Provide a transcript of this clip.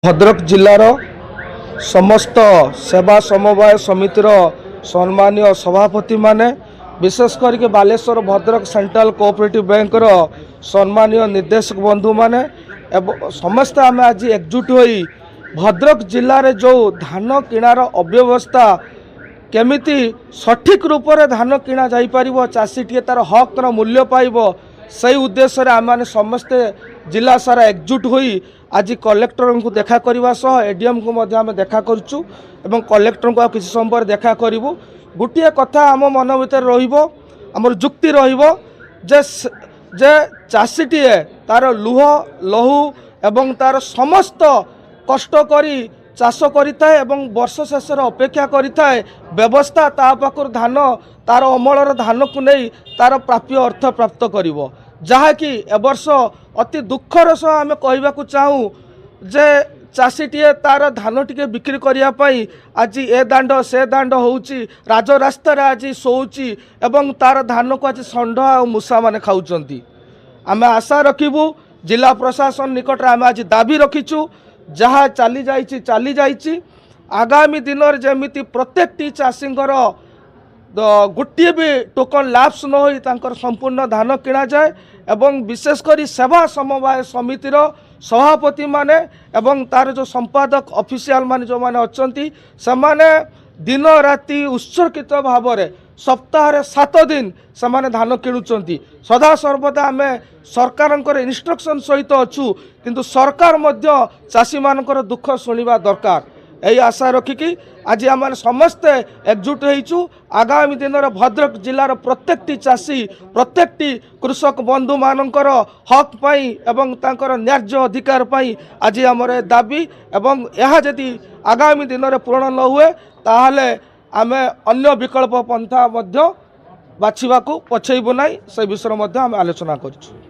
भद्रक जिलार समस्त सेवा समवाय समितिर सम्मानीय सभापति माने विशेष करके Baleswar Bhadrak central cooperative bank सम्मानीय निर्देशक बंधु माने समस्त आम आज एकजुट होई भद्रक जिले जो धान किणार अव्यवस्था केमिति सठिक रूप से धान किणा जाई परिबो चाषी टे तार हक मूल्य पाइबो सही उद्देश्य रे आम समस्ते जिला सारा एकजुट होई आज कलेक्टर को देखा करने सह एडीएम को आम देखा करुचु एवं कलेक्टर को किसी समय देखा करूँ गोटे कथा आम मन भर रमर जुक्ति जे चाषीटीए तार लुह लहू एवं तार समस्त कष्ट करी चाष करिथाए एवं वर्ष शेष अपेक्षा करिथाए व्यवस्था ता पाखर धान तार अमलर धान को नहीं तार प्राप्य अर्थ प्राप्त करिवो जहाँकि एवर्ष अति दुखर सह आम कहवाक चाहूँ जे चाषीटीए तार धान टिके बिक्री करने आज ए दांड से दांड होउची राजरास्त आज शोची एवं तार धान को आज षंढ आ मूषा माने खाउचंती। आम आशा रखिबू जिला प्रशासन निकट आम आज दाबी रखीचु जहाँ चली जाइए आगामी दिन में जमीती प्रत्येक चाषी गोटे भी टोकन लाप्स न होई तांकर संपूर्ण धान किणा जाए एवं विशेषकर सेवा समवाय समितिर सभापति माने एवं तार जो संपादक ऑफिशियल माने जो माने अछंती समाने दिन राति उत्सर्गित भाव में सप्ताह 7 दिन से धान किणुचंती सदा सर्वदा आम सरकार इंस्ट्रक्शन सहित अच्छु किंतु सरकार मध्य चाषी मानकर दुख शुणा दरकार यही आशा रखिकी आज आम समस्ते एकजुट होइचु आगामी दिन में भद्रक जिलार प्रत्येकटी चाषी प्रत्येकटी कृषक बंधु मानकर हक पाई एवं तांकर न्याय्य अधिकार पाई आज आमर दाबी एवं यह जदि आगामी दिन में पूर्ण न हुए ताहले आमे अन्य विकल्प पंथा मध्य बाछिबाकू पछेइबु नाही से विषय मध्य आम आलोचना करिछु।